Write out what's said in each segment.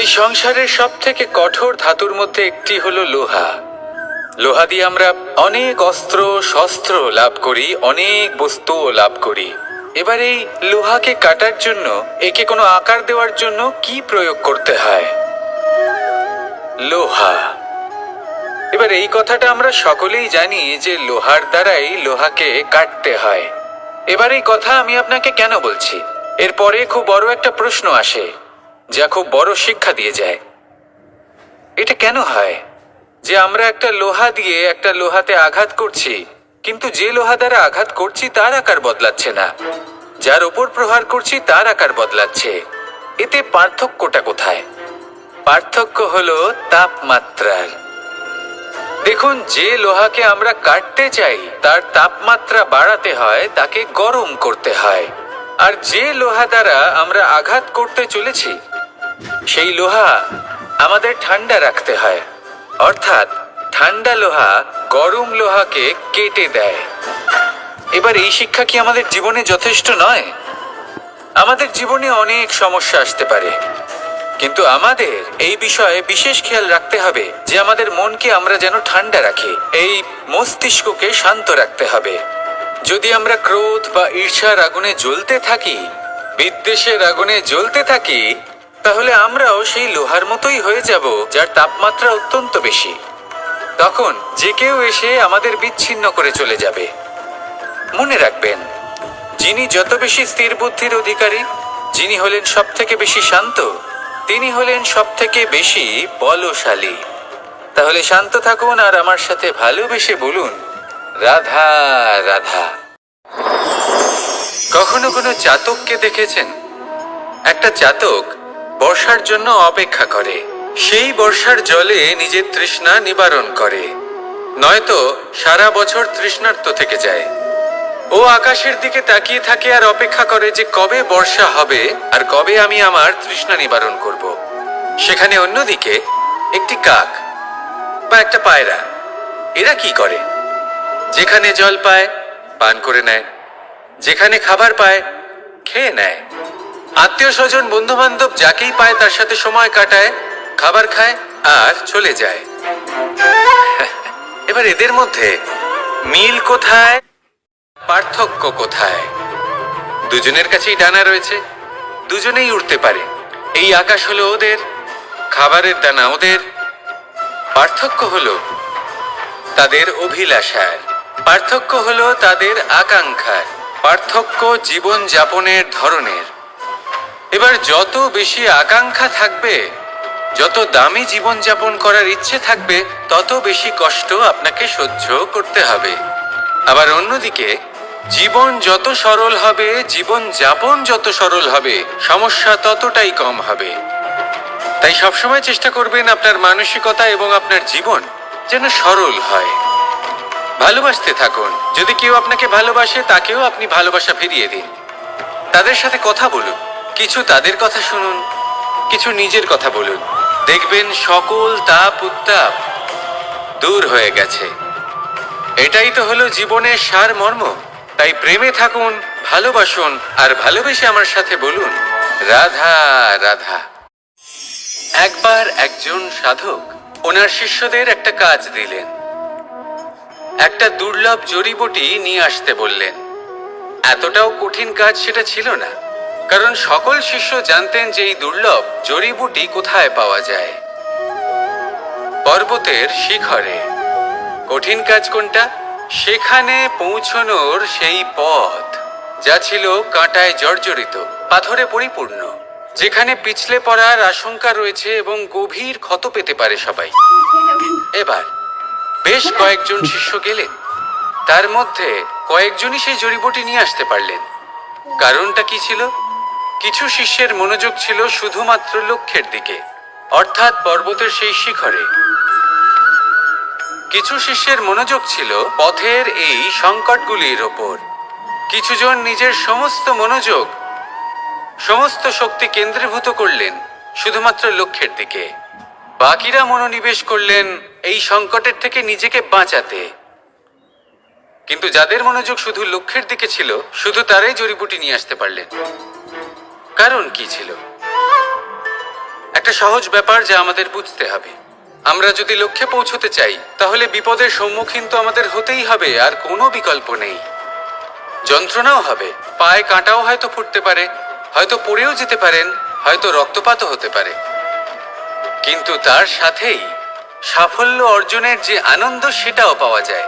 এই সংসারের সব থেকে কঠোর ধাতুর মধ্যে একটি হলো লোহা। লোহা দিয়ে আমরা অনেক অস্ত্র শস্ত্র লাভ করি, অনেক বস্তুও লাভ করি। এবার এই লোহাকে কাটার জন্য, একে কোনো আকার দেওয়ার জন্য কি প্রয়োগ করতে হয়? লোহা। এবার এই কথাটা আমরা সকলেই জানি যে লোহার দ্বারাই লোহাকে কাটতে হয়। এবার এই কথা আমি আপনাকে কেন বলছি, এরপরে খুব বড় একটা প্রশ্ন আসে যা খুব বড় শিক্ষা দিয়ে যায়। এটা কেন হয় যে আমরা একটা লোহা দিয়ে একটা লোহাতে আঘাত করছি, কিন্তু যে লোহা দ্বারা আঘাত করছি তার আকার বদলাচ্ছে না, যার ওপর প্রহার করছি তার আকার বদলাচ্ছে? এতে পার্থক্যটা কোথায়? পার্থক্য হলো তাপমাত্রার। দেখুন, যে লোহাকে আমরা কাটতে চাই তার তাপমাত্রা বাড়াতে হয়, তাকে গরম করতে হয়। আর যে লোহা দ্বারা আমরা আঘাত করতে চলেছি সেই লোহা আমাদের ঠান্ডা রাখতে হয়। অর্থাৎ ঠান্ডা লোহা গরম লোহাকে কেটে দেয়। এবার এই শিক্ষা কি আমাদের জীবনে যথেষ্ট নয়? আমাদের জীবনে অনেক সমস্যা আসতে পারে, কিন্তু আমাদের এই বিষয়ে বিশেষ খেয়াল রাখতে হবে যে আমাদের মনকে আমরা যেন ঠান্ডা রাখি, এই মস্তিষ্ককে শান্ত রাখতে হবে। যদি আমরা ক্রোধ বা ঈর্ষার আগুনে জ্বলতে থাকি, বিদ্বেষের আগুনে জ্বলতে থাকি, তাহলে আমরাও সেই লোহার মতোই হয়ে যাব যার তাপমাত্রা অত্যন্ত বেশি। তখন যে কেউ এসে আমাদের বিচ্ছিন্ন করে চলে যাবে। মনে রাখবেন, যিনি যত বেশি স্থির বুদ্ধির অধিকারী, যিনি হলেন সব থেকে বেশি শান্ত, তিনি হলেন সব থেকে বেশি বলশালী। তাহলে শান্ত থাকুন আর আমার সাথে ভালোবেসে বলুন, রাধা রাধা। কখনো কোনো চাতককে দেখেছেন? একটা চাতক বর্ষার জন্য অপেক্ষা করে, সেই বর্ষার জলে নিজের তৃষ্ণা নিবারণ করে, নয়তো সারা বছর তৃষ্ণার্ত থেকে যায়। ও আকাশের দিকে তাকিয়ে থাকে আর অপেক্ষা করে যে কবে বর্ষা হবে আর কবে আমি আমার তৃষ্ণা নিবারণ করব। সেখানে অন্যদিকে একটি কাক বা একটা পায়রা, এরা কি করে? যেখানে জল পায় পান করে নেয়, যেখানে খাবার পায় খেয়ে নেয়, আত্মীয় স্বজন বন্ধু বান্ধব যাকেই পায় তার সাথে সময় কাটায়, খাবার খায় আর চলে যায়। এবার এদের মধ্যে মিল কোথায়, পার্থক্য কোথায়? দুজনের কাছেই ডানা রয়েছে, দুজনেই উড়তে পারে। এই আকাশ হলো ওদের, খাবারের দানা ওদের। পার্থক্য হলো তাদের অভিলাষার, পার্থক্য হলো তাদের আকাঙ্ক্ষার, পার্থক্য জীবন যাপনের ধরনের। এবার যত বেশি আকাঙ্ক্ষা থাকবে, যত দামি জীবন যাপন করার ইচ্ছে থাকবে, তত বেশি কষ্ট আপনাকে সহ্য করতে হবে। আবার অন্যদিকে জীবন যত সরল হবে, জীবন যাপন যত সরল হবে, সমস্যা ততটাই কম হবে। তাই সবসময় চেষ্টা করবেন আপনার মানসিকতা এবং আপনার জীবন যেন সরল হয়। ভালোবাসতে থাকুন। যদি কেউ আপনাকে ভালোবাসে, তাকেও আপনি ভালোবাসা ফিরিয়ে দিন। তাদের সাথে কথা বলুন, কিছু তাদের কথা শুনুন, কিছু নিজের কথা বলুন। দেখবেন সকল তাপ উত্তাপ দূর হয়ে গেছে। এটাই তো হলো জীবনের সারমর্ম। তাই প্রেমে থাকুন, ভালোবাসুন, আর ভালোবেসে আমার সাথে বলুন, রাধা রাধা। একবার একজন সাধক ওনার শিষ্যদের একটা কাজ দিলেন। একটা দুর্লভ জড়িবুটি নিয়ে আসতে বললেন। এতটাও কঠিন কাজ সেটা ছিল না, কারণ সকল শিষ্য জানতেন যে এই দুর্লভ জড়িবুটি কোথায় পাওয়া যায়। পর্বতের শিখরে। কঠিন কাজ কোনটা? সেখানে পৌঁছনোর সেই পথ, যা ছিল কাঁটায় জর্জরিত, পাথরে পরিপূর্ণ, যেখানে পিছলে পড়ার আশঙ্কা রয়েছে এবং গভীর ক্ষত পেতে পারে সবাই। এবার বেশ কয়েকজন শিষ্য গেলেন, তার মধ্যে কয়েকজনই সেই জড়িবুটি নিয়ে আসতে পারলেন। কারণটা কি ছিল? কিছু শিষ্যের মনোযোগ ছিল শুধুমাত্র লক্ষ্যের দিকে, অর্থাৎ পর্বতের সেই শিখরে। কিছু শিষ্যের মনোযোগ ছিল পথের এই সংকটগুলির ওপর। কিছুজন নিজের সমস্ত মনোযোগ, সমস্ত শক্তি কেন্দ্রীভূত করলেন শুধুমাত্র লক্ষ্যের দিকে। বাকিরা মনোনিবেশ করলেন এই সংকটের থেকে নিজেকে বাঁচাতে। কিন্তু যাদের মনোযোগ শুধু লক্ষ্যের দিকে ছিল, শুধু তারাই জড়িবুটি নিয়ে আসতে পারলেন। কারণ কি ছিল? একটা সহজ ব্যাপার যা আমাদের বুঝতে হবে। আমরা যদি লক্ষ্যে পৌঁছতে চাই তাহলে বিপদের সম্মুখীন তো আমাদের হতেই হবে, আর কোনো বিকল্প নেই। যন্ত্রণাও হবে, পায়ে কাঁটাও হয়তো ফুটতে পারে, হয়তো পড়েও যেতে পারেন, হয়তো রক্তপাতও হতে পারে, কিন্তু তার সাথেই সাফল্য অর্জনের যে আনন্দ সেটাও পাওয়া যায়।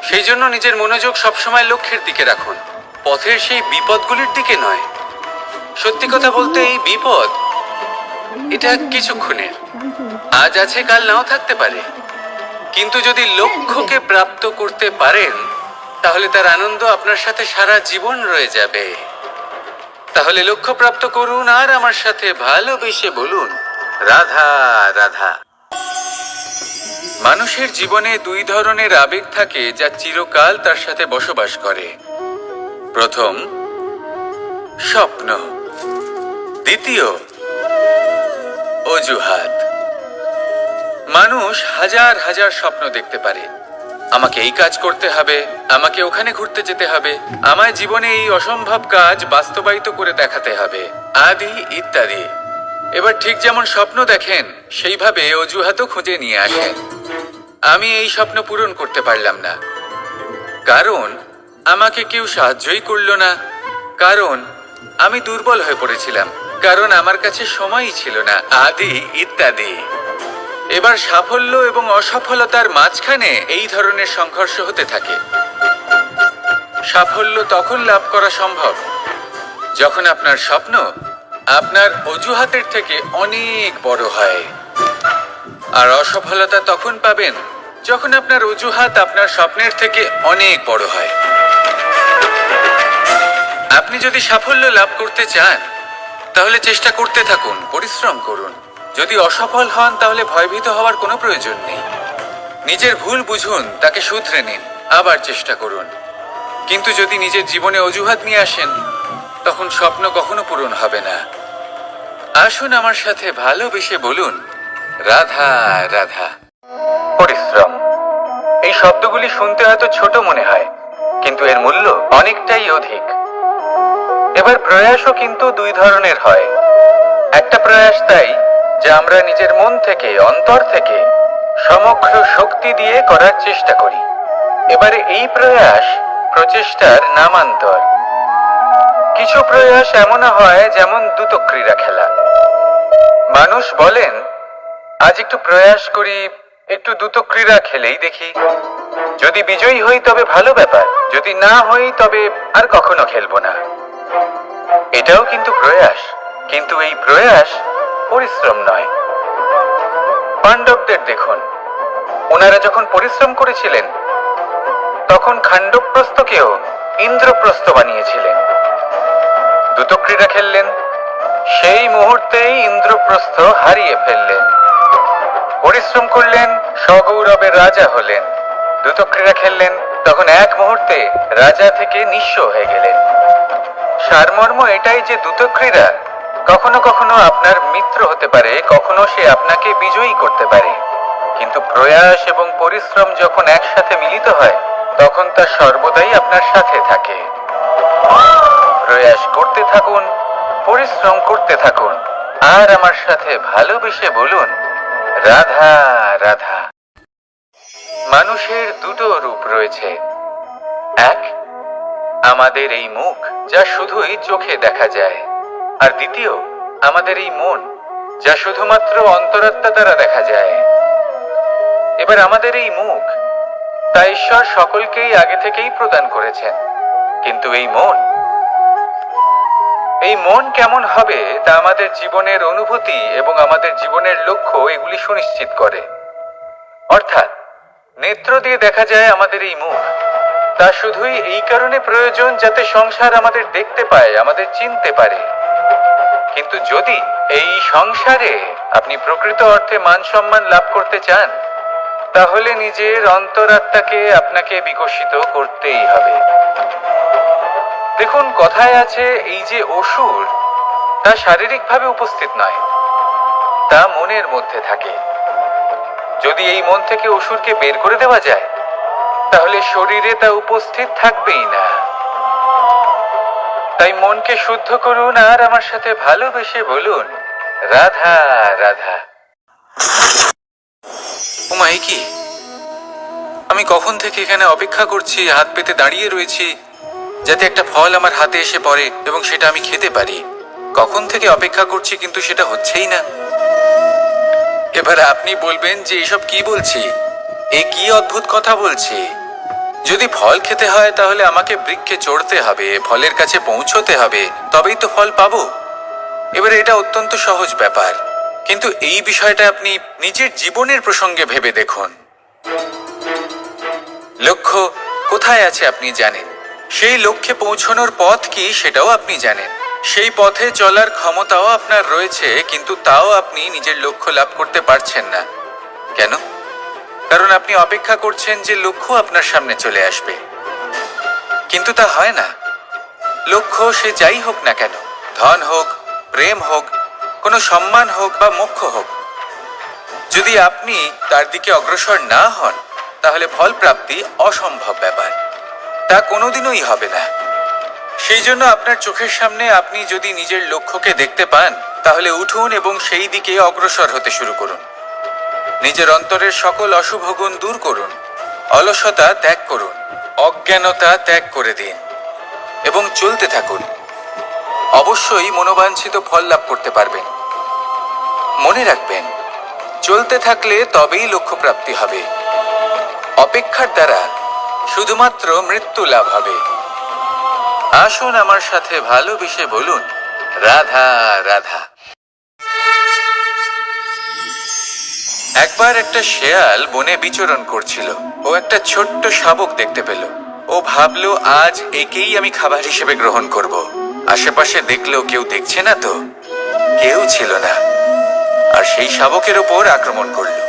সেই জন্য নিজের মনোযোগ সবসময় লক্ষ্যের দিকে রাখুন, পথের সেই বিপদগুলির দিকে নয়। সত্যি কথা বলতে এই বিপদ এটা কিছুক্ষণের, আজ আছে কাল নাও থাকতে পারে, কিন্তু যদি লক্ষ্যকে প্রাপ্ত করতে পারেন তাহলে তার আনন্দ আপনার সাথে সারা জীবন রয়ে যাবে। তাহলে লক্ষ্য প্রাপ্ত করুন আর আমার সাথে ভালোবেসে বলুন, রাধা রাধা। মানুষের জীবনে দুই ধরনের আবেগ থাকে যা চিরকাল তার সাথে বসবাস করে। প্রথম, স্বপ্ন। দ্বিতীয়, অজুহাত। মানুষ হাজার হাজার স্বপ্ন দেখতে পারে। আমাকে এই কাজ করতে হবে, আমাকে ওখানে ঘুরতে যেতে হবে, আমায় জীবনে এই অসম্ভব কাজ বাস্তবায়িত করে দেখাতে হবে, আদি ইত্যাদি। এবার ঠিক যেমন স্বপ্ন দেখেন সেইভাবে অজুহাতও খুঁজে নিয়ে আসেন। আমি এই স্বপ্ন পূরণ করতে পারলাম না, কারণ আমাকে কেউ সাহায্যই করলো না, কারণ আমি দুর্বল হয়ে পড়েছিলাম, কারণ আমার কাছে সময়ই ছিল না, আদি ইত্যাদি। এবার সাফল্য এবং অসফলতার মাঝখানে এই ধরনের সংঘর্ষ হতে থাকে। সাফল্য তখন লাভ করা সম্ভব যখন আপনার স্বপ্ন আপনার অজুহাতের থেকে অনেক বড় হয়, আর অসফলতা তখন পাবেন যখন আপনার অজুহাত আপনার স্বপ্নের থেকে অনেক বড় হয়। আপনি যদি সাফল্য লাভ করতে চান তাহলে চেষ্টা করতে থাকুন, পরিশ্রম করুন। যদি অসফল হন তাহলে ভয়ভীত হওয়ার কোনো প্রয়োজন নেই। নিজের ভুল বুঝুন, তাকে শুধরে নিন, আবার চেষ্টা করুন। কিন্তু যদি নিজের জীবনে অজুহাত নিয়ে আসেন তখন স্বপ্ন কখনো পূরণ হবে না। আসুন আমার সাথে ভালোবেসে বলুন, রাধা রাধা। পরিশ্রম। এই শব্দগুলি শুনতে হয়তো ছোট মনে হয়, কিন্তু এর মূল্য অনেকটাই অধিক। এবার প্রয়াসও কিন্তু দুই ধরনের হয়। একটা প্রয়াস তাই যা আমরা নিজের মন থেকে, অন্তর থেকে সমগ্র শক্তি দিয়ে করার চেষ্টা করি। এবারে এই প্রয়াস প্রচেষ্টার নামান্তর। কিছু প্রয়াস এমন হয় যেমন দ্রুতক্রীড়া খেলা। মানুষ বলেন, আজ একটু প্রয়াস করি, একটু দ্রুতক্রীড়া খেলেই দেখি, যদি বিজয়ী হই তবে ভালো ব্যাপার, যদি না হই তবে আর কখনো খেলবো না। এটাও কিন্তু প্রয়াস, কিন্তু এই প্রয়াস পরিশ্রম নয়। পাণ্ডবদের দেখুন, ওনারা যখন পরিশ্রম করেছিলেন তখন খাণ্ডবপ্রস্থকেও ইন্দ্রপ্রস্থ বানিয়েছিলেন। দ্রুতক্রীড়া খেললেন, সেই মুহূর্তেই ইন্দ্রপ্রস্থ হারিয়ে ফেললেন। পরিশ্রম করলেন, সগৌরবের রাজা হলেন। দ্রুতক্রীড়া খেললেন, তখন এক মুহূর্তে রাজা থেকে নিঃস্ব হয়ে গেলেন। সারমর্ম এটাই যে দ্রুতক্রীড়া কখনো কখনো আপনার মিত্র হতে পারে, কখনো সে আপনাকে বিজয়ী করতে পারে, কিন্তু প্রয়াস এবং পরিশ্রম যখন একসাথে মিলিত হয় তখন তা সর্বদাই আপনার সাথে থাকে। প্রয়াস করতে থাকুন, পরিশ্রম করতে থাকুন, আর আমার সাথে ভালোবেসে বলুন, রাধা রাধা। মানুষের দুটো রূপ রয়েছে। এক, আমাদের এই মুখ যা শুধুই চোখে দেখা যায়, আর দ্বিতীয় আমাদের এই মন যা শুধুমাত্র অন্তরাত্মা দ্বারা দেখা যায়। এবার আমাদের এই মুখ তা ঈশ্বর সকলকেই আগে থেকেই প্রদান করেছেন, কিন্তু এই মন কেমন হবে তা আমাদের জীবনের অনুভূতি এবং আমাদের জীবনের লক্ষ্য এগুলি সুনিশ্চিত করে। অর্থাৎ নেত্র দিয়ে দেখা যায় আমাদের এই মুখ, তা শুধুই এই কারণে প্রয়োজন যাতে সংসার আমাদের দেখতে পায়, আমাদের চিনতে পারে। কিন্তু যদি এই সংসারে আপনি প্রকৃত অর্থে মান সম্মান লাভ করতে চান তাহলে নিজের অন্তরাত্মাকে আপনাকে বিকশিত করতেই হবে। দেখুন, কথায় আছে এই যে অসুর তা শারীরিকভাবে উপস্থিত নয়, তা মনের মধ্যে থাকে। যদি এই মন থেকে অসুরকে বের করে দেওয়া যায় তাহলে শরীরে তা উপস্থিত থাকবেই না। তাই মনকে শুদ্ধ করুন আর আমার সাথে ভালোবেসে বলুন, রাধা রাধা। ওমা, এ কি? আমি কখন থেকে এখানে অপেক্ষা করছি, হাত পেতে দাঁড়িয়ে রয়েছি যাতে একটা ফল আমার হাতে এসে পড়ে এবং সেটা আমি খেতে পারি। কখন থেকে অপেক্ষা করছি, কিন্তু সেটা হচ্ছেই না। এবার আপনি বলবেন যে এসব কি বলছি, এ কি অদ্ভুত কথা বলছি। যদি ফল খেতে হয় তাহলে আমাকে বৃক্ষে চড়তে হবে, ফলের কাছে পৌঁছতে হবে, তবেই তো ফল পাবো। এবারে এটা অত্যন্ত সহজ ব্যাপার, কিন্তু এই বিষয়টা আপনি নিজের জীবনের প্রসঙ্গে ভেবে দেখুন। লক্ষ্য কোথায় আছে আপনি জানেন, সেই লক্ষ্যে পৌঁছানোর পথ কি সেটাও আপনি জানেন, সেই পথে চলার ক্ষমতাও আপনার রয়েছে, কিন্তু তাও আপনি নিজের লক্ষ্য লাভ করতে পারছেন না। কেন? কারণ আপনি অপেক্ষা করছেন যে লক্ষ্য আপনার সামনে চলে আসবে, কিন্তু তা হয় না। লক্ষ্য সে যাই হোক না কেন, ধন হোক, প্রেম হোক, কোনো সম্মান হোক বা মোক্ষ হোক, যদি আপনি তার দিকে অগ্রসর না হন তাহলে ফল প্রাপ্তি অসম্ভব ব্যাপার, তা কোনোদিনই হবে না। সেই জন্য আপনার চোখের সামনে আপনি যদি নিজের লক্ষ্যকে দেখতে পান তাহলে উঠুন এবং সেই দিকে অগ্রসর হতে শুরু করুন। নিজের অন্তরের সকল অশুভ গুণ দূর করুন, অলসতা ত্যাগ করুন, অজ্ঞানতা ত্যাগ করে দিন এবং চলতে থাকুন। অবশ্যই মনোবাঞ্ছিত ফল লাভ করতে পারবেন। মনে রাখবেন, চলতে থাকলে তবেই লক্ষ্য প্রাপ্তি হবে। অপেক্ষার দ্বারা শুধুমাত্র মৃত্যু লাভ হবে। আসুন আমার সাথে ভালোবেসে বলুন, রাধা রাধা। একবার একটা শেয়াল বনে বিচরণ করছিল। ও একটা ছোট্ট শাবক দেখতে পেল। ও ভাবলো, আজ একেই আমি খাবার হিসেবে গ্রহণ করব। আশেপাশে দেখলো কেউ দেখছে না তো, কেউ ছিল না, আর সেই শাবকের ওপর আক্রমণ করলো,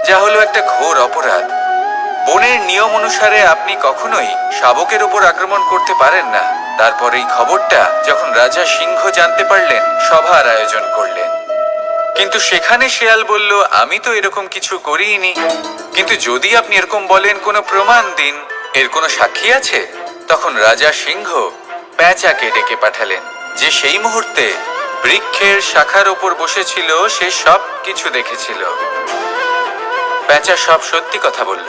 যা হলো একটা ঘোর অপরাধ। বনের নিয়ম অনুসারে আপনি কখনোই শাবকের ওপর আক্রমণ করতে পারেন না। তারপর এই খবরটা যখন রাজা সিংহ জানতে পারলেন, সভার আয়োজন করলেন। কিন্তু সেখানে শেয়াল বলল, আমি তো এরকম কিছু করিনি। কিন্তু যদি আপনি এরকম বলেন, কোনো প্রমাণ দিন, এর কোনো সাক্ষী আছে? তখন রাজা সিংহ পেঁচাকে ডেকে পাঠালেন, যে সেই মুহূর্তে বৃক্ষের শাখার ওপর বসেছিল, সে সব কিছু দেখেছিল। পেঁচা সব সত্যি কথা বলল,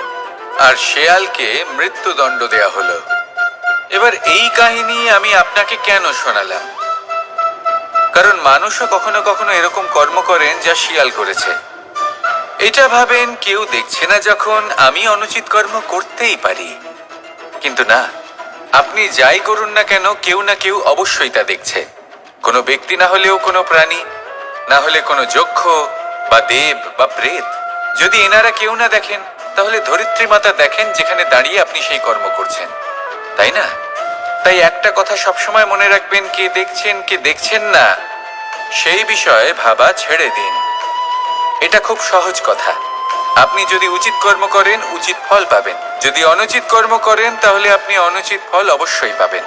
আর শেয়ালকে মৃত্যুদণ্ড দেয়া হলো। এবার এই কাহিনী আমি আপনাকে কেন শোনালাম? কারণ মানুষও কখনো কখনো এরকম কর্ম করেন যা শিয়াল করেছে। এটা ভাবেন কেউ দেখছে না, যখন আমি অনুচিত কর্ম করতেই পারি। কিন্তু না, আপনি যাই করুন না কেন, কেউ না কেউ অবশ্যই তা দেখছে। কোনো ব্যক্তি না হলেও কোনো প্রাণী, না হলে কোনো যক্ষ বা দেব বা প্রেত। যদি এনারা কেউ না দেখেন, তাহলে ধরিত্রী মাতা দেখেন, যেখানে দাঁড়িয়ে আপনি সেই কর্ম করছেন, তাই না? তাই একটা কথা সবসময় মনে রাখবেন, কে দেখছেন কে দেখছেন না সেই বিষয়ে ভাবা ছেড়ে দিন। এটা খুব সহজ কথা। আপনি যদি উচিত কর্ম করেন, উচিত ফল পাবেন। যদি অনুচিত কর্ম করেন, তাহলে আপনি অনুচিত ফল অবশ্যই পাবেন।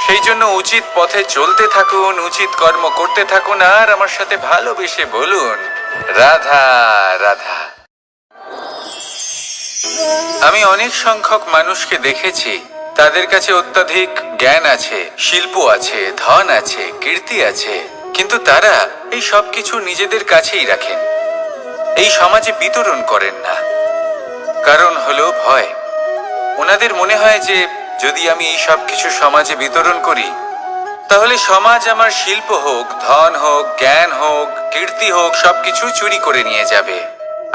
সেই জন্য উচিত পথে চলতে থাকুন, উচিত কর্ম করতে থাকুন, আর আমার সাথে ভালোবেসে বলুন, রাধা রাধা। আমি অনেক সংখ্যক মানুষকে দেখেছি, তাদের কাছে অত্যাধিক জ্ঞান আছে, শিল্প আছে, ধন আছে, কীর্তি আছে, কিন্তু তারা এই সব কিছু নিজেদের কাছেই রাখেন, এই সমাজে বিতরণ করেন না। কারণ হলো ভয়। ওনাদের মনে হয় যে যদি আমি এই সব কিছু সমাজে বিতরণ করি, তাহলে সমাজ আমার শিল্প হোক, ধন হোক, জ্ঞান হোক, কীর্তি হোক, সবকিছু চুরি করে নিয়ে যাবে,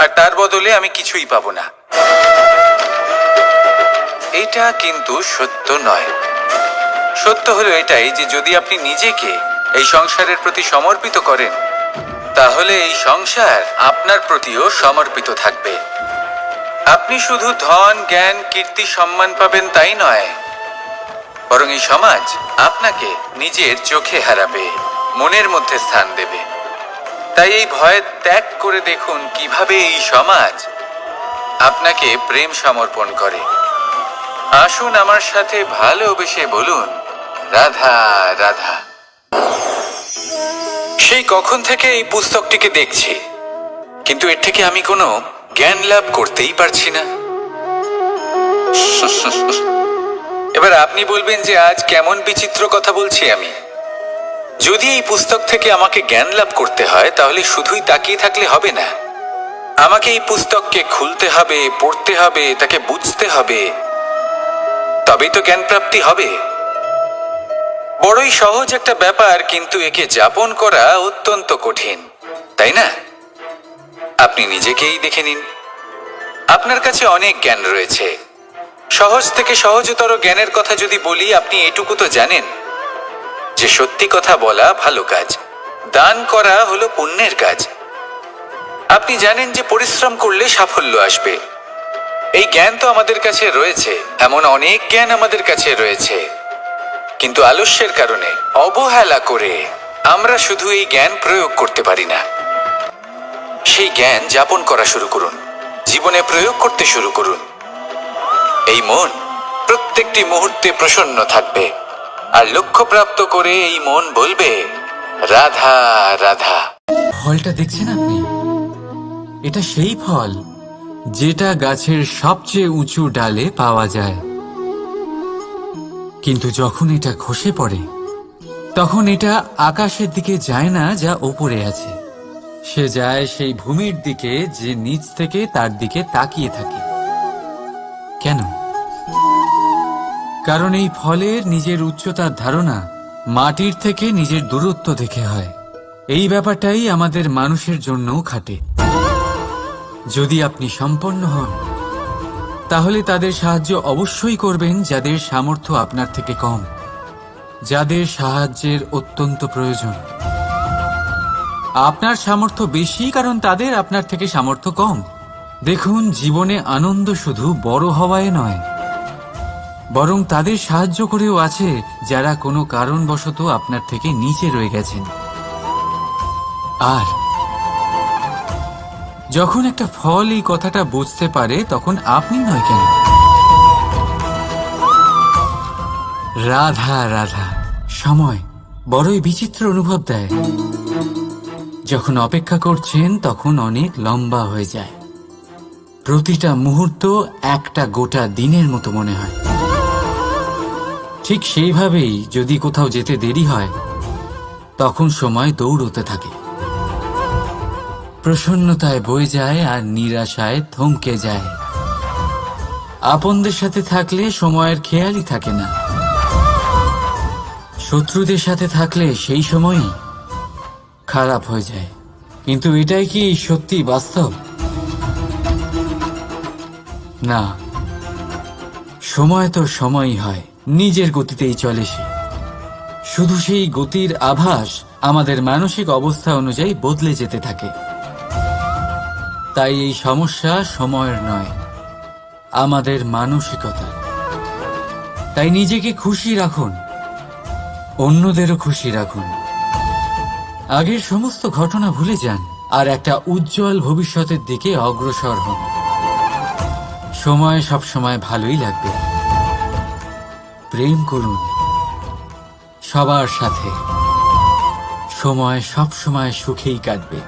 আর তার বদলে আমি কিছুই পাবো না। এটা কিন্তু সত্য নয়। সত্য হলো এটাই যে যদি আপনি নিজেকে এই সংসারের প্রতি সমর্পিত করেন, তাহলে এই সংসার আপনার প্রতিও সমর্পিত থাকবে। আপনি শুধু ধন, জ্ঞান, কীর্তি, সম্মান পাবেন তাই নয়, বরং এই সমাজ আপনাকে নিজের চোখে হারাবে, মনের মধ্যে স্থান দেবে। তাই এই ভয় ত্যাগ করে দেখুন কিভাবে এই সমাজ আপনাকে প্রেম সমর্পণ করে। আসুন আমার সাথে ভালোবেসে বলুন, রাধা রাধা। সেই কখন থেকে এই পুস্তকটিকে দেখছি, কিন্তু এর থেকে আমি কোনো জ্ঞান লাভ করতেই পারছি না। এবার আপনি বলবেন যে আজ কেমন বিচিত্র কথা বলছি আমি। যদি এই পুস্তক থেকে আমাকে জ্ঞান লাভ করতে হয় তাহলে শুধুই তাকিয়ে থাকলে হবে না, আমাকে এই পুস্তককে খুলতে হবে, পড়তে হবে, তাকে বুঝতে হবে, তবেই তো জ্ঞান প্রাপ্তি হবে। বড়ই সহজ একটা ব্যাপার, কিন্তু একে যাপন করা অত্যন্ত কঠিন, তাই না? আপনি নিজেকেই দেখে নিন, আপনার কাছে অনেক জ্ঞান রয়েছে। সহজ থেকে সহজতর জ্ঞানের কথা যদি বলি, আপনি এটুকু তো জানেন যে সত্যি কথা বলা ভালো কাজ, দান করা হলো পুণ্যের কাজ। আপনি জানেন যে পরিশ্রম করলে সাফল্য আসবে। এই জ্ঞান তো আমাদের কাছে রয়েছে, এমন অনেক জ্ঞান আমাদের কাছে রয়েছে, কিন্তু আলস্যের কারণে, অবহেলা করে আমরা শুধু এই জ্ঞান প্রয়োগ করতে পারি না। সেই জ্ঞান যাপন করা শুরু করুন, জীবনে প্রয়োগ করতে শুরু করুন। এই মন প্রত্যেকটি মুহূর্তে প্রসন্ন থাকবে, আর লক্ষ্যপ্রাপ্ত করে এই মন বলবে রাধা রাধা। ফলটা দেখছেন আপনি? এটা সেই ফল যেটা গাছের সবচেয়ে উঁচু ডালে পাওয়া যায়, কিন্তু যখন এটা খসে পড়ে তখন এটা আকাশের দিকে যায় না যা ওপরে আছে, সে যায় সেই ভূমির দিকে যে নিচ থেকে তার দিকে তাকিয়ে থাকে। কেন? কারণ এই ফলের নিজের উচ্চতার ধারণা মাটির থেকে নিজের দূরত্ব দেখে হয়। এই ব্যাপারটাই আমাদের মানুষের জন্যও খাটে। যদি আপনি সম্পন্ন হন তাহলে তাদের সাহায্য অবশ্যই করবেন যাদের সামর্থ্য আপনার থেকে কম, যাদের সাহায্যের অত্যন্ত প্রয়োজন। আপনার সামর্থ্য বেশি কারণ তাদের আপনার থেকে সামর্থ্য কম। দেখুন, জীবনে আনন্দ শুধু বড় হওয়ায় নয়, বরং তাদের সাহায্য করেও আছে যারা কোনো কারণবশত আপনার থেকে নিচে রয়ে গেছেন। আর যখন একটা ফল এই কথাটা বুঝতে পারে তখন আপনি নয় কেন? রাধা রাধা। সময় বড়ই বিচিত্র অনুভব দেয়। যখন অপেক্ষা করছেন তখন অনেক লম্বা হয়ে যায়। প্রতিটা মুহূর্ত একটা গোটা দিনের মতো মনে হয়। ঠিক সেইভাবেই যদি কোথাও যেতে দেরি হয় তখন সময় দৌড়তে থাকে, প্রসন্নতায় বয়ে যায় আর নিরাশায় থমকে যায়। আপনদের সাথে থাকলে সময়ের খেয়ালই থাকে না, শত্রুদের সাথে থাকলে সেই সময়ই খারাপ হয়ে যায়। কিন্তু এটাই কি সত্যি বাস্তব? না, সময় তো সময়ই হয়, নিজের গতিতেই চলে সে। শুধু সেই গতির আভাস আমাদের মানসিক অবস্থা অনুযায়ী বদলে যেতে থাকে। তাই এই সমস্যা সময়ের নয়, আমাদের মানসিকতা। তাই নিজেকে খুশি রাখুন, অন্যদেরও খুশি রাখুন। আগের সমস্ত ঘটনা ভুলে যান আর একটা উজ্জ্বল ভবিষ্যতের দিকে অগ্রসর হন। সময় সবসময় ভালোই লাগবে। প্রেম করুন সবার সাথে, সময় সবসময় সুখেই কাটবে।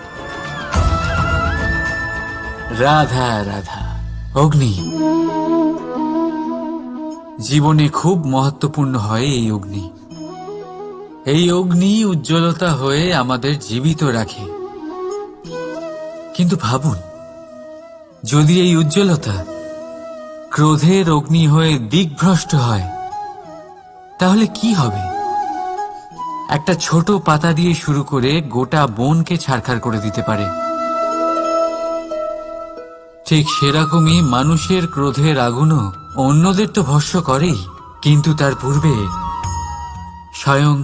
রাধা রাধা। অগ্নি জীবনে খুব মহত্বপূর্ণ হয়। এই অগ্নি, এই অগ্নি উজ্জ্বলতা হয়ে আমাদের জীবিত রাখে। কিন্তু ভাবুন, যদি এই উজ্জ্বলতা ক্রোধের অগ্নি হয়ে দিকভ্রষ্ট হয় তাহলে কি হবে? একটা ছোট পাতা দিয়ে শুরু করে গোটা বনকে ছারখার করে দিতে পারে। ঠিক সেরকমই মানুষের ক্রোধের আগুনও অন্যদের তো ভস্ম করেই, কিন্তু তার পূর্বে স্বয়ং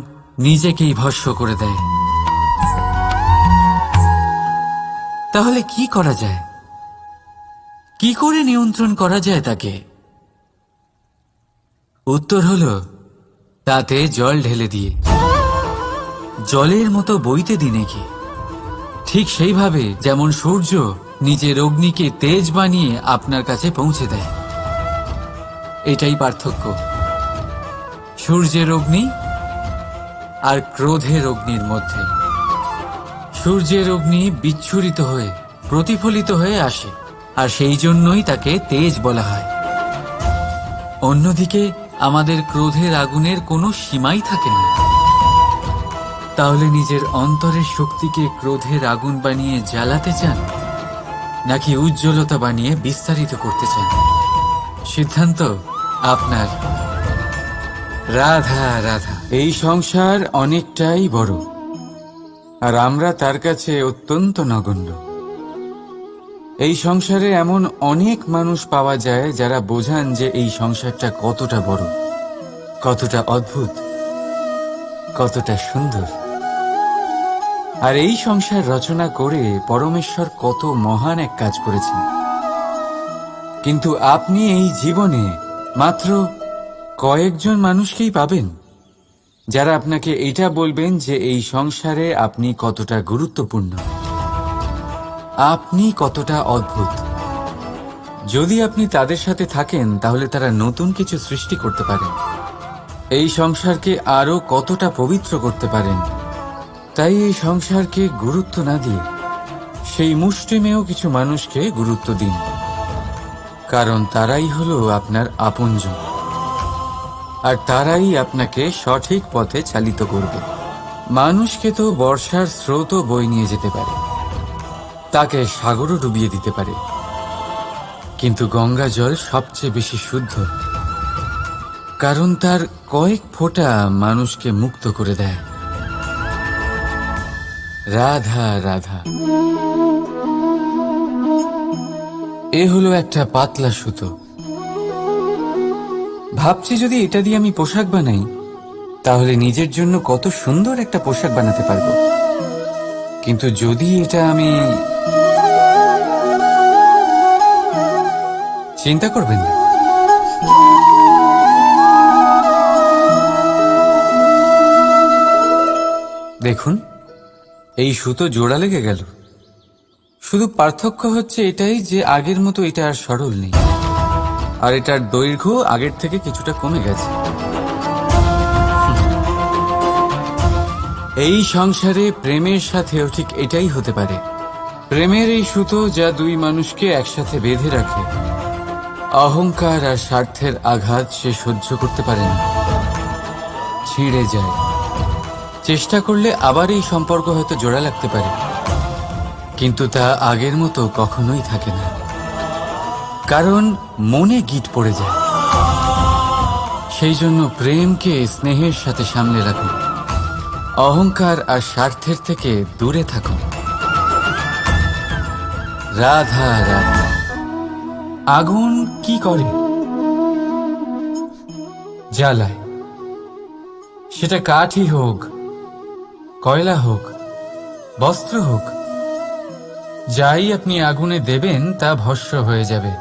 নিজেকেই ভস্ম করে দেয়। তাহলে কি করা যায়? কি করে নিয়ন্ত্রণ করা যায় তাকে? উত্তর হলো তাতে জল ঢেলে দিয়ে, জলের মতো বইতে দিন একে। ঠিক সেইভাবে যেমন সূর্য নিজের অগ্নিকে তেজ বানিয়ে আপনার কাছে পৌঁছে দেয়। এটাই পার্থক্য সূর্যের অগ্নি আর ক্রোধের অগ্নির মধ্যে। সূর্যের অগ্নি বিচ্ছুরিত হয়ে প্রতিফলিত হয়ে আসে, আর সেই জন্যই তাকে তেজ বলা হয়। অন্যদিকে আমাদের ক্রোধের আগুনের কোনো সীমাই থাকে না। তাহলে নিজের অন্তরের শক্তিকে ক্রোধের আগুন বানিয়ে জ্বালাতে চান, নাকি উজ্জ্বলতা বানিয়ে বিস্তারিত করতে চান? সিদ্ধান্ত আপনার। রাধা রাধা। এই সংসার অনেকটাই বড়, আর আমরা তার কাছে অত্যন্ত নগণ্য। এই সংসারে এমন অনেক মানুষ পাওয়া যায় যারা বোঝান যে এই সংসারটা কতটা বড়, কতটা অদ্ভুত, কতটা সুন্দর। আর এই সংসার রচনা করে পরমেশ্বর কত মহান এক কাজ করেছেন। কিন্তু আপনি এই জীবনে মাত্র কয়েকজন মানুষকেই পাবেন যারা আপনাকে এটা বলবেন যে এই সংসারে আপনি কতটা গুরুত্বপূর্ণ, আপনি কতটা অদ্ভুত। যদি আপনি তাদের সাথে থাকেন তাহলে তারা নতুন কিছু সৃষ্টি করতে পারেন, এই সংসারকে আরো কতটা পবিত্র করতে পারেন। তাই এই সংসারকে গুরুত্ব না দিয়ে সেই মুষ্টিমেয় কিছু মানুষকে গুরুত্ব দিন, কারণ তারাই হলো আপনার আপনজন, আর তারাই আপনাকে সঠিক পথে চালিত করবে। মানুষকে তো বর্ষার স্রোতও বই নিয়ে যেতে পারে, তাকে সাগরও ডুবিয়ে দিতে পারে, কিন্তু গঙ্গা জল সবচেয়ে বেশি শুদ্ধ, কারণ তার কয়েক ফোঁটা মানুষকে মুক্ত করে দেয়। রাধা রাধা। এ হলো একটা পাতলা সুতো। ভাবছি যদি এটা দিয়ে আমি পোশাক বানাই তাহলে নিজের জন্য কত সুন্দর একটা পোশাক বানাতে পারবো। কিন্তু যদি এটা আমি... চিন্তা করবেন না, দেখুন এই সুতো জোড়া লেগে গেল। শুধু পার্থক্য হচ্ছে এটাই যে আগের মতো এটা আর সরল নেই, আর এটার দৈর্ঘ্য আগের থেকে কিছুটা কমে গেছে। এই সংসারে প্রেমের সাথেও ঠিক এটাই হতে পারে। প্রেমের এই সুতো যা দুই মানুষকে একসাথে বেঁধে রাখে, অহংকার আর স্বার্থের আঘাত সে সহ্য করতে পারে না, ছিঁড়ে যায়। চেষ্টা করলে আবার এই সম্পর্ক হয়তো জোড়া লাগতে পারে, কিন্তু তা আগের মতো কখনোই থাকে না, কারণ মনে গিট পড়ে যায়। সেই জন্য প্রেমকে স্নেহের সাথে সামলে রাখুন, অহংকার আর স্বার্থের থেকে দূরে থাকুন। রাধা রাধা। আগুন কি করে? জ্বালায়। সেটা কাঠই হোক, কয়লা হোক, বস্ত্র হোক, যাই আপনি আগুনে দেবেন তা ভস্ম হয়ে যাবে।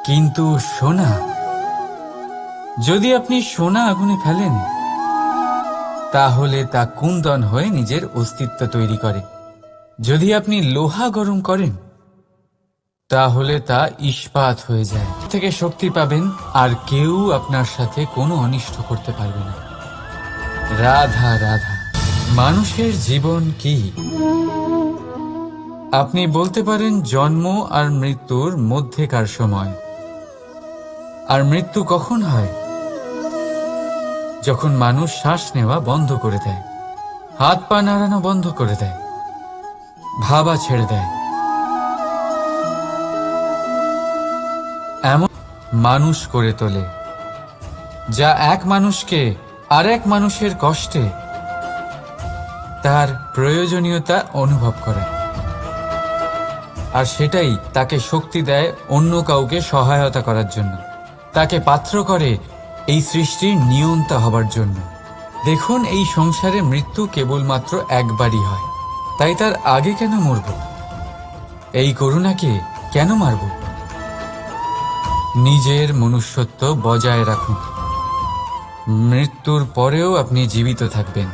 কিন্তু সোনা, যদি আপনি সোনা আগুনে ফেলেন তাহলে তা কুন্দন হয়ে নিজের অস্তিত্ব তৈরি করে। যদি আপনি লোহা গরম করেন তাহলে তা ইস্পাত হয়ে যায়, থেকে শক্তি পাবেন, আর কেউ আপনার সাথে কোনো অনিষ্ট করতে পারবে না। রাধা রাধা। মানুষের জীবন কি? আপনি বলতে পারেন জন্ম আর মৃত্যুর মধ্যেকার সময়। আর মৃত্যু কখন হয়? যখন মানুষ শ্বাস নেওয়া বন্ধ করে দেয়, হাত পা নাড়ানো বন্ধ করে দেয়, ভাবা ছেড়ে দেয়। এমন মানুষ করে তোলে যা এক মানুষকে আর এক মানুষের কষ্টে তার প্রয়োজনীয়তা অনুভব করে, আর সেটাই তাকে শক্তি দেয় অন্য কাউকে সহায়তা করার জন্য, তাকে পাত্র করে এই সৃষ্টির নিয়ন্তা হবার জন্য। দেখুন, এই সংসারে মৃত্যু কেবলমাত্র একবারই হয়, তাই তার আগে কেন মরব? এই করুণাকে কেন মারব? নিজের মনুষ্যত্ব বজায় রাখুন, মৃত্যুর পরেও আপনি জীবিত থাকবেন।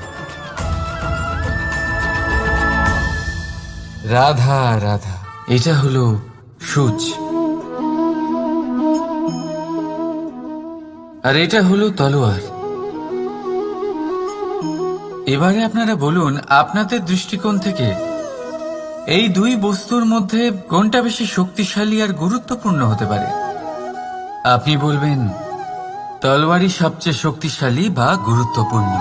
রাধা রাধা। এটা হলো সূচ, আর এটা হলো তলোয়ার। এবারে আপনারা বলুন, আপনাদের দৃষ্টিকোণ থেকে এই দুই বস্তুর মধ্যে কোনটা বেশি শক্তিশালী আর গুরুত্বপূর্ণ হতে পারে? আপনি বলবেন তলোয়ারই সবচেয়ে শক্তিশালী বা গুরুত্বপূর্ণ।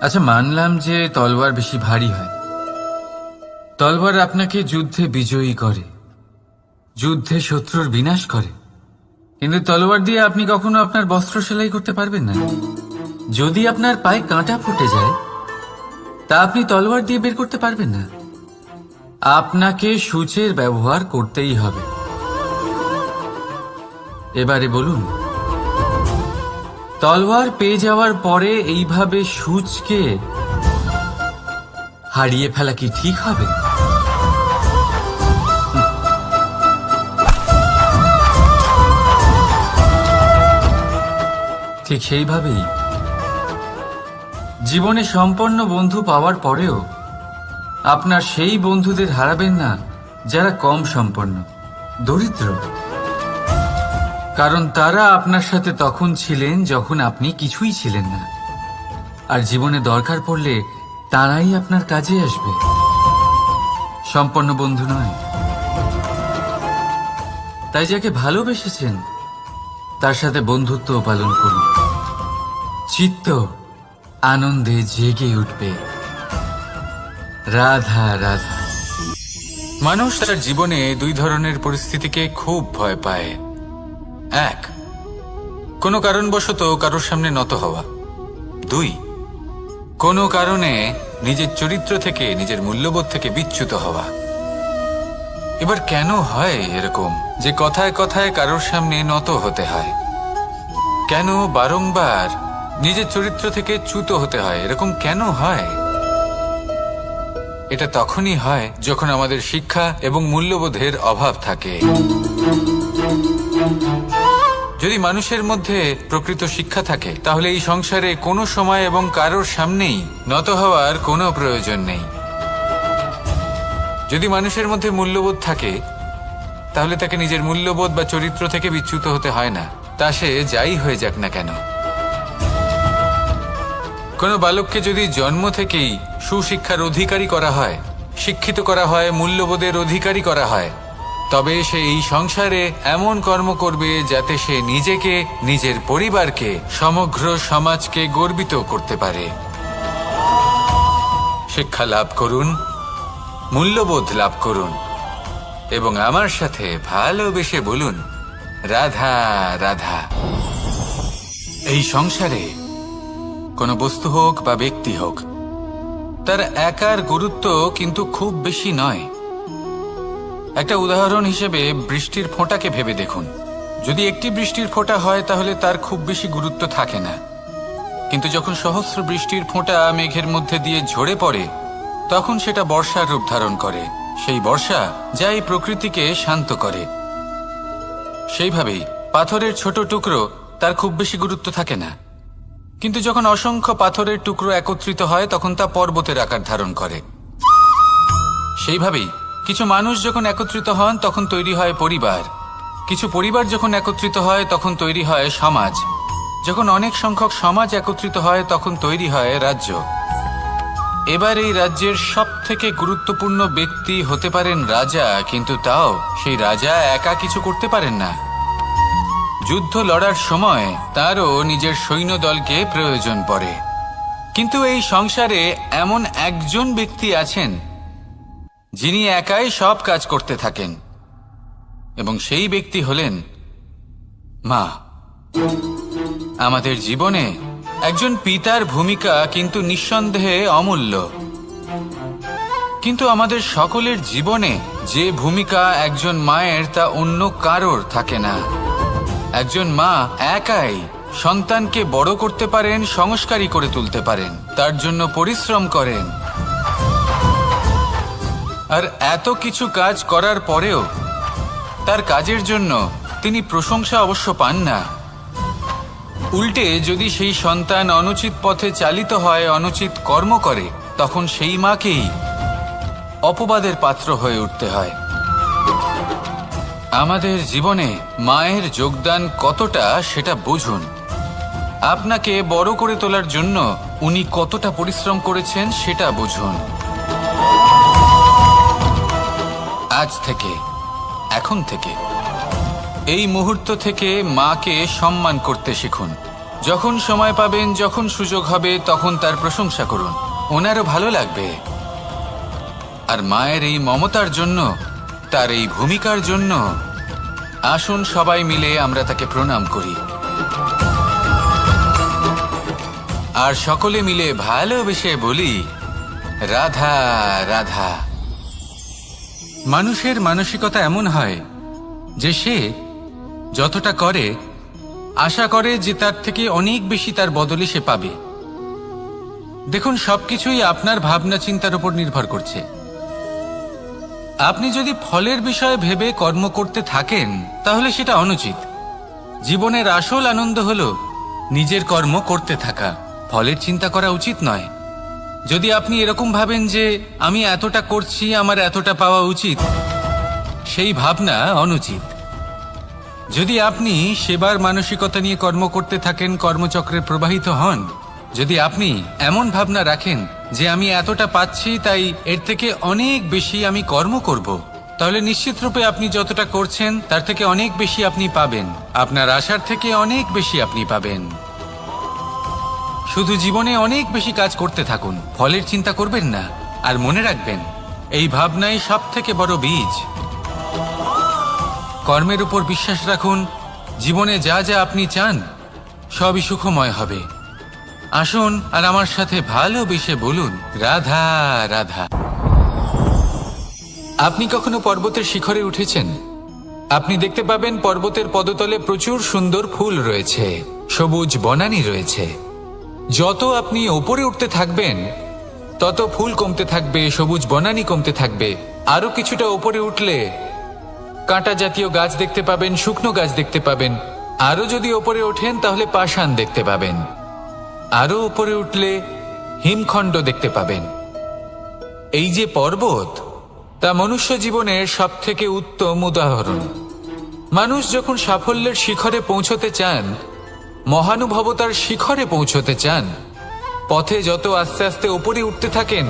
আচ্ছা, মানলাম যে তলোয়ার বেশি ভারী হয়। তলোয়ার আপনাকে যুদ্ধে বিজয়ী করে, যুদ্ধে শত্রুর বিনাশ করে, কিন্তু তলোয়ার দিয়ে আপনি কখনো আপনার বস্ত্র সেলাই করতে পারবেন না। যদি আপনার পায়ে কাঁটা ফুটে যায়, তা আপনি তলোয়ার দিয়ে বের করতে পারবেন না। আপনাকে সূচের ব্যবহার করতেই হবে। এবারে বলুন, তলোয়ার পেয়ে যাওয়ার পরে এইভাবে সূচকে হারিয়ে ফেলা কি ঠিক হবে? ঠিক সেইভাবেই জীবনে সম্পন্ন বন্ধু পাওয়ার পরেও আপনার সেই বন্ধুদের হারাবেন না যারা কম সম্পন্ন, দরিদ্র। কারণ তারা আপনার সাথে তখন ছিলেন যখন আপনি কিছুই ছিলেন না, আর জীবনে দরকার পড়লে তারাই আপনার কাজে আসবে, সম্পন্ন বন্ধু নয়। তাই যাকে ভালোবেসেছেন তার সাথে বন্ধুত্ব পালন করুন। চিত্ত আনন্দে জেগে উঠবে। রাধা রাধা। মানুষ তার জীবনে দুই ধরনের পরিস্থিতিকে খুব ভয় পায়। এক, কোনো কারণবশত কারোর সামনে নত হওয়া। দুই, কোনো কারণে নিজের চরিত্র থেকে, নিজের মূল্যবোধ থেকে বিচ্যুত হওয়া। এবার কেন হয় এরকম যে কথায় কথায় কারোর সামনে নত হতে হয়? কেন বারংবার নিজের চরিত্র থেকে চ্যুত হতে হয়? এরকম কেন হয়? এটা তখনই হয় যখন আমাদের শিক্ষা এবং মূল্যবোধের অভাব থাকে। যদি মানুষের মধ্যে প্রকৃত শিক্ষা থাকে, তাহলে এই সংসারে কোনো সময় এবং কারোর সামনেই নত হওয়ার কোনো প্রয়োজন নেই। যদি মানুষের মধ্যে মূল্যবোধ থাকে, তাহলে তাকে নিজের মূল্যবোধ বা চরিত্র থেকে বিচ্যুত হতে হয় না, তা সে যাই হয়ে যাক না কেন। কোনো বালককে যদি জন্ম থেকেই সুশিক্ষার অধিকারী করা হয়, শিক্ষিত করা হয়, মূল্যবোধের অধিকারী করা হয়, তবে সে এই সংসারে এমন কর্ম করবে যাতে সে নিজেকে, নিজের পরিবারকে, সমগ্র সমাজকে গর্বিত করতে পারে। শিক্ষা লাভ করুন, মূল্যবোধ লাভ করুন, এবং আমার সাথে ভালোবেসে বলুন, রাধা রাধা। এই সংসারে কোনো বস্তু হোক বা ব্যক্তি হোক, তার একার গুরুত্ব কিন্তু খুব বেশি নয়। একটা উদাহরণ হিসেবে বৃষ্টির ফোঁটাকে ভেবে দেখুন। যদি একটি বৃষ্টির ফোঁটা হয় তাহলে তার খুব বেশি গুরুত্ব থাকে না, কিন্তু যখন সহস্র বৃষ্টির ফোঁটা মেঘের মধ্যে দিয়ে ঝরে পড়ে, তখন সেটা বর্ষার রূপ ধারণ করে। সেই বর্ষা যা এই প্রকৃতিকে শান্ত করে। সেইভাবেই পাথরের ছোট টুকরো, তার খুব বেশি গুরুত্ব থাকে না, কিন্তু যখন অসংখ্য পাথরের টুকরো একত্রিত হয় তখন তা পর্বতের আকার ধারণ করে। সেইভাবেই কিছু মানুষ যখন একত্রিত হন তখন তৈরি হয় পরিবার, কিছু পরিবার যখন একত্রিত হয় তখন তৈরি হয় সমাজ, যখন অনেক সংখ্যক সমাজ একত্রিত হয় তখন তৈরি হয় রাজ্য। এবার এই রাজ্যের সবথেকে গুরুত্বপূর্ণ ব্যক্তি হতে পারেন রাজা, কিন্তু তাও সেই রাজা একা কিছু করতে পারেন না। যুদ্ধ লড়ার সময় তারও নিজের সৈন্যদলকে প্রয়োজন পড়ে। কিন্তু এই সংসারে এমন একজন ব্যক্তি আছেন যিনি একাই সব কাজ করতে থাকেন, এবং সেই ব্যক্তি হলেন মা। আমাদের জীবনে একজন পিতার ভূমিকা কিন্তু নিঃসন্দেহে অমূল্য, কিন্তু আমাদের সকলের জীবনে যে ভূমিকা একজন মায়ের তা অন্য কারোর থাকে না। একজন মা একাই সন্তানকে বড় করতে পারেন, সংস্কারী করে তুলতে পারেন, তার জন্য পরিশ্রম করেন। আর এত কিছু কাজ করার পরেও তার কাজের জন্য তিনি প্রশংসা অবশ্য পান না। উল্টে যদি সেই সন্তান অনুচিত পথে চালিত হয়, অনুচিত কর্ম করে, তখন সেই মাকেই অপবাদের পাত্র হয়ে উঠতে হয়। আমাদের জীবনে মায়ের যোগদান কতটা সেটা বুঝুন। আপনাকে বড় করে তোলার জন্য উনি কতটা পরিশ্রম করেছেন সেটা বুঝুন। আজ থেকে, এখন থেকে, এই মুহূর্ত থেকে মাকে সম্মান করতে শিখুন। যখন সময় পাবেন, যখন সুযোগ হবে, তখন তার প্রশংসা করুন, ওনারও ভালো লাগবে। আর মায়ের এই মমতার জন্য, তার এই ভূমিকার জন্য আসুন সবাই মিলে আমরা তাকে প্রণাম করি, আর সকলে মিলে ভালোবেসে বলি, রাধা রাধা। মানুষের মানসিকতা এমন হয় যে সে যতটা করে আশা করে যে তার থেকে অনেক বেশি তার বদলে সে পাবে। দেখুন, সবকিছুই আপনার ভাবনা চিন্তার উপর নির্ভর করছে। আপনি যদি ফলের বিষয়ে ভেবে কর্ম করতে থাকেন তাহলে সেটা অনুচিত। জীবনের আসল আনন্দ হলো নিজের কর্ম করতে থাকা, ফলের চিন্তা করা উচিত নয়। যদি আপনি এরকম ভাবেন যে আমি এতটা করছি, আমার এতটা পাওয়া উচিত, সেই ভাবনা অনুচিত। যদি আপনি সেবার মানসিকতা নিয়ে কর্ম করতে থাকেন, কর্মচক্রে প্রবাহিত হন, যদি আপনি এমন ভাবনা রাখেন যে আমি এতটা পাচ্ছি তাই এর থেকে অনেক বেশি আমি কর্ম করব, তাহলে নিশ্চিতরূপে আপনি যতটা করছেন তার থেকে অনেক বেশি আপনি পাবেন, আপনার আশার থেকে অনেক বেশি আপনি পাবেন। শুধু জীবনে অনেক বেশি কাজ করতে থাকুন, ফলের চিন্তা করবেন না। আর মনে রাখবেন, এই ভাবনাই সব থেকে বড় বীজ। কর্মের উপর বিশ্বাস রাখুন, জীবনে যা যা আপনি চান সবই সুখময় হবে। আসুন আর আমার সাথে ভালোবেসে বলুন, রাধা রাধা। আপনি কখনো পর্বতের শিখরে উঠেছেন? আপনি দেখতে পাবেন পর্বতের পদতলে প্রচুর সুন্দর ফুল রয়েছে, সবুজ বনানী রয়েছে। যত আপনি ওপরে উঠতে থাকবেন তত ফুল কমতে থাকবে, সবুজ বনানী কমতে থাকবে। আরো কিছুটা ওপরে উঠলে কাঁটা জাতীয় গাছ দেখতে পাবেন, শুকনো গাছ দেখতে পাবেন। আরো যদি ওপরে ওঠেন তাহলে পাষাণ দেখতে পাবেন। আরো উপরে উঠলে হিমখণ্ড দেখতে পাবেন। এই যে পর্বত, তা মনুষ্য জীবনের সব থেকে উত্তম উদাহরণ। মানুষ যখন সাফল্যের শিখরে পৌঁছতে চান, মহানুভবতার শিখরে পৌঁছতে চান, পথে যত আস্তে আস্তে উপরে উঠতে থাকেন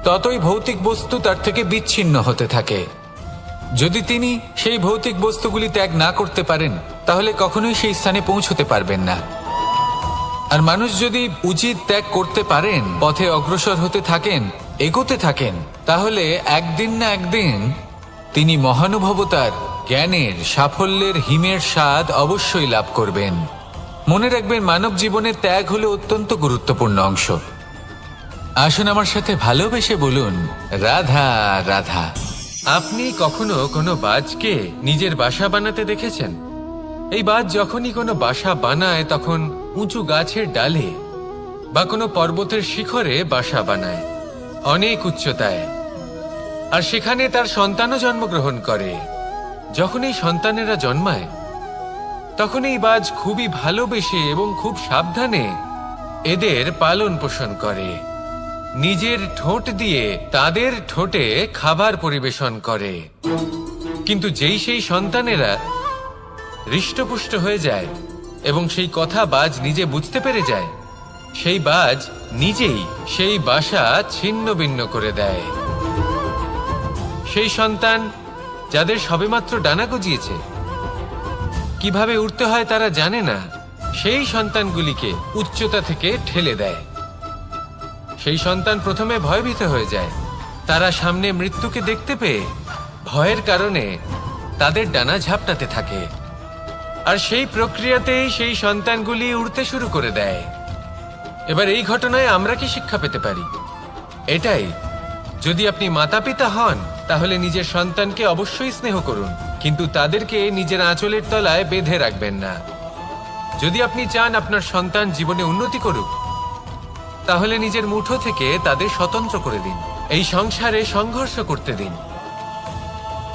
ততই ভৌতিক বস্তু তার থেকে বিচ্ছিন্ন হতে থাকে। যদি তিনি সেই ভৌতিক বস্তুগুলি ত্যাগ না করতে পারেন তাহলে কখনোই সেই স্থানে পৌঁছতে পারবেন না। আর মানুষ যদি উচিত ত্যাগ করতে পারেন, পথে অগ্রসর হতে থাকেন, এগোতে থাকেন, তাহলে একদিন না একদিন তিনি মহানুভবতার, জ্ঞানের, সাফল্যের হিমের স্বাদ অবশ্যই লাভ করবেন। মনে রাখবেন, মানব জীবনে ত্যাগ হলো অত্যন্ত গুরুত্বপূর্ণ অংশ। আসুন আমার সাথে ভালোবেসে বলুন, রাধা রাধা। আপনি কখনো কোনো বাজকে নিজের বাসা বানাতে দেখেছেন? এই বাজ যখনই কোনো বাসা বানায় তখন উঁচু গাছের ডালে বা কোনো পর্বতের শিখরে বাসা বানায়, অনেক উচ্চতায়। আর সেখানে তার সন্তানও জন্মগ্রহণ করে। যখন এই সন্তানেরা জন্মায় তখন এই বাজ খুবই ভালোবেসে এবং খুব সাবধানে এদের পালন পোষণ করে। নিজের ঠোঁট দিয়ে তাদের ঠোঁটে খাবার পরিবেশন করে। কিন্তু যেই সেই সন্তানেরা হৃষ্টপুষ্ট হয়ে যায় এবং সেই কথা বাজ নিজে বুঝতে পেরে যায়, সেই বাজ নিজেই সেই বাসা ছিন্ন ভিন্ন করে দেয়। সেই সন্তান যাদের সবেমাত্র ডানা গজিয়েছে, কিভাবে উঠতে হয় তারা জানে না, সেই সন্তানগুলিকে উচ্চতা থেকে ঠেলে দেয়। সেই সন্তান প্রথমে ভয়ভীত হয়ে যায়। তারা সামনে মৃত্যুকে দেখতে পেয়ে ভয়ের কারণে তাদের ডানা ঝাপটাতে থাকে। আর সেই প্রক্রিয়াতেই সেই সন্তানগুলি উড়তে শুরু করে দেয়। এবার এই ঘটনায় আমরা কি শিক্ষা পেতে পারি? এটাই, যদি আপনি মাতা পিতা হন তাহলে নিজের সন্তানকে অবশ্যই স্নেহ করুন, কিন্তু তাদেরকে নিজের আঁচলের তলায় বেঁধে রাখবেন না। যদি আপনি চান আপনার সন্তান জীবনে উন্নতি করুক, তাহলে নিজের মুঠো থেকে তাদের স্বতন্ত্র করে দিন। এই সংসারে সংঘর্ষ করতে দিন।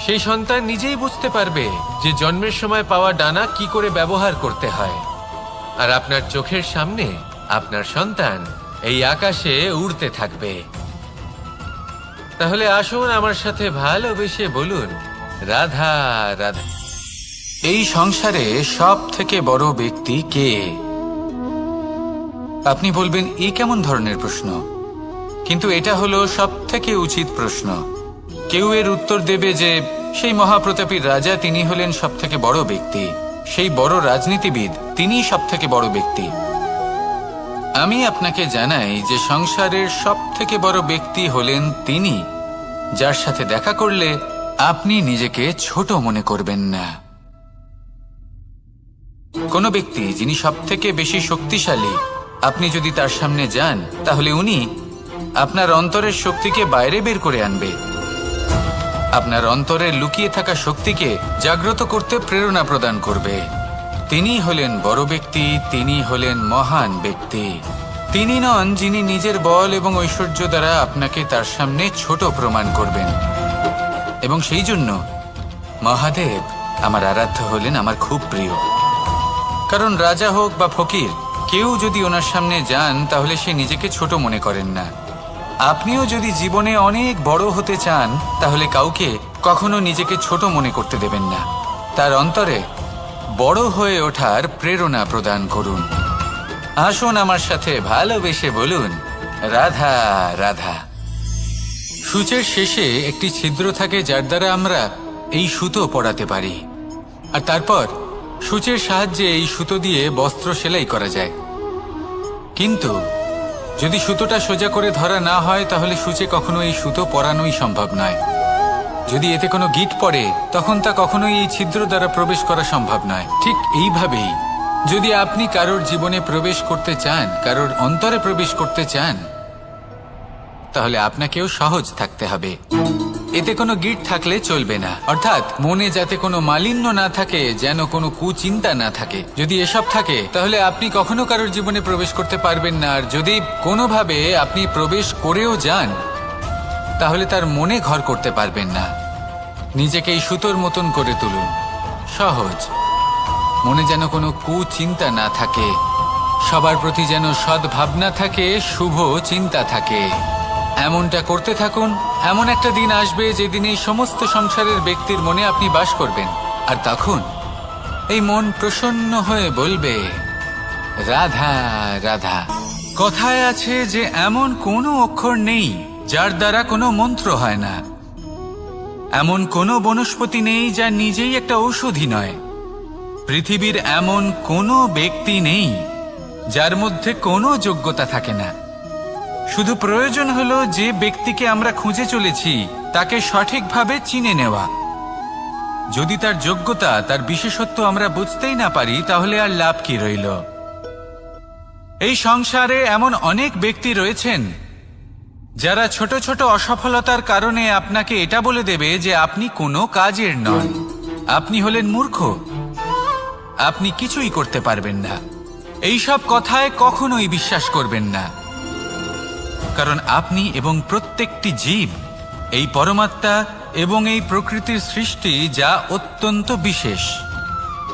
সেই সন্তান নিজেই বুঝতে পারবে যে জন্মের সময় পাওয়া ডানা কি করে ব্যবহার করতে হয়। আর আপনার চোখের সামনে আপনার সন্তান এই আকাশে উড়তে থাকবে। তাহলে আসুন আমার সাথে ভালোবেসে বলুন, রাধা রাধা। এই সংসারে সব থেকে বড় ব্যক্তি কে? আপনি বলবেন, এই কেমন ধরনের প্রশ্ন? কিন্তু এটা হলো সব থেকে উচিত প্রশ্ন। কেউ এর উত্তর দেবে যে সেই মহাপ্রতাপী রাজা, তিনি হলেন সব থেকে বড় ব্যক্তি, সেই বড় রাজনীতিবিদ, তিনিই সব থেকে বড় ব্যক্তি। আমি আপনাকে জানাই যে সংসারের সব থেকে বড় ব্যক্তি হলেন তিনি, যার সাথে দেখা করলে আপনি নিজেকে ছোট মনে করবেন না। কোনো ব্যক্তি যিনি সব থেকে বেশি শক্তিশালী, আপনি যদি তার সামনে যান তাহলে উনি আপনার অন্তরের শক্তিকে বাইরে বের করে আনবে, আপনার অন্তরের লুকিয়ে থাকা শক্তিকে জাগ্রত করতে প্রেরণা প্রদান করবে। তিনি হলেন বড় ব্যক্তি, তিনি হলেন মহান ব্যক্তি। তিনি নন যিনি নিজের বল এবং ঐশ্বর্য দ্বারা আপনাকে তার সামনে ছোট প্রমাণ করবেন। এবং সেই জন্য মহাদেব আমার আরাধ্য হলেন আমার খুব প্রিয়। কারণ রাজা হোক বা ফকির, কেউ যদি ওনার সামনে যান তাহলে সে নিজেকে ছোট মনে করেন না। আপনিও যদি জীবনে অনেক বড় হতে চান তাহলে কাউকে কখনো নিজেকে ছোট মনে করতে দেবেন না। তার অন্তরে বড় হয়ে ওঠার প্রেরণা প্রদান করুন। আসুন আমার সাথে ভালোবেসে বলুন, রাধা রাধা। সূচের শেষে একটি ছিদ্র থাকে যার দ্বারা আমরা এই সুতো পরাতে পারি, আর তারপর সূচের সাহায্যে এই সুতো দিয়ে বস্ত্র সেলাই করা যায়। কিন্তু যদি সুতোটা সোজা করে ধরা না হয় তাহলে সূচে কখনো এই সুতো পরানোই সম্ভব নয়। যদি এতে কোনো গিঁট পড়ে তখন তা কখনোই এই ছিদ্র দ্বারা প্রবেশ করা সম্ভব নয়। ঠিক এইভাবেই যদি আপনি কারোর জীবনে প্রবেশ করতে চান, কারোর অন্তরে প্রবেশ করতে চান, তাহলে আপনাকেও সহজ থাকতে হবে। এতে কোনো গিঁট থাকলে চলবে না, অর্থাৎ মনে যাতে কোনো মালিন্য না থাকে, যেন কোনো কুচিন্তা না থাকে। যদি এসব থাকে তাহলে আপনি কখনো কারোর জীবনে প্রবেশ করতে পারবেন না। আর যদি কোনোভাবে আপনি প্রবেশ করেও যান তাহলে তার মনে ঘর করতে পারবেন না। নিজেকে এই সুতোর মতন করে তুলুন, সহজ। মনে যেন কোনো কুচিন্তা না থাকে, সবার প্রতি যেন সদ্ভাবনা থাকে, শুভ চিন্তা থাকে। এমনটা করতে থাকুন। এমন একটা দিন আসবে যেদিন এই সমস্ত সংসারের ব্যক্তির মনে আপনি বাস করবেন, আর তখন এই মন প্রসন্ন হয়ে বলবে, রাধা রাধা। কথায় আছে যে এমন কোনো অক্ষর নেই যার দ্বারা কোনো মন্ত্র হয় না, এমন কোনো বনস্পতি নেই যা নিজেই একটা ঔষধি নয়, পৃথিবীর এমন কোনো ব্যক্তি নেই যার মধ্যে কোনো যোগ্যতা থাকে না। শুধু প্রয়োজন হলো যে ব্যক্তিকে আমরা খুঁজে চলেছি তাকে সঠিকভাবে চিনে নেওয়া। যদি তার যোগ্যতা, তার বিশেষত্ব আমরা বুঝতেই না পারি তাহলে আর লাভ কি রইল? এই সংসারে এমন অনেক ব্যক্তি রয়েছেন যারা ছোট ছোট অসফলতার কারণে আপনাকে এটা বলে দেবে যে আপনি কোনো কাজের নন, আপনি হলেন মূর্খ, আপনি কিছুই করতে পারবেন না। এইসব কথায় কখনোই বিশ্বাস করবেন না, কারণ আপনি এবং প্রত্যেকটি জীব এই পরমাত্মা এবং এই প্রকৃতির সৃষ্টি, যা অত্যন্ত বিশেষ।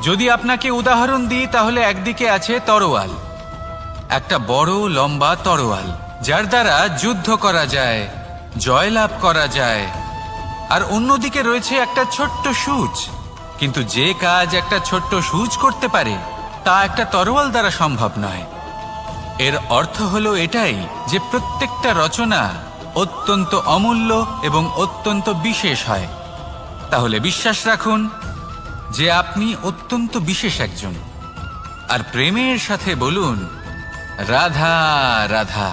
যদি আপনাকে উদাহরণ দিই তাহলে একদিকে আছে তরোয়াল, একটা বড় লম্বা তরোয়াল যার দ্বারা যুদ্ধ করা যায়, জয়লাভ করা যায়। আর অন্যদিকে রয়েছে একটা ছোট্ট সূচ, কিন্তু যে কাজ একটা ছোট্ট সূচ করতে পারে তা একটা তরোয়াল দ্বারা সম্ভব নয়। এর অর্থ হলো এটাই যে প্রত্যেকটা রচনা অত্যন্ত অমূল্য এবং অত্যন্ত বিশেষ হয়। তাহলে বিশ্বাস রাখুন যে আপনি অত্যন্ত বিশেষ একজন, আর প্রেমের সাথে বলুন, রাধা রাধা।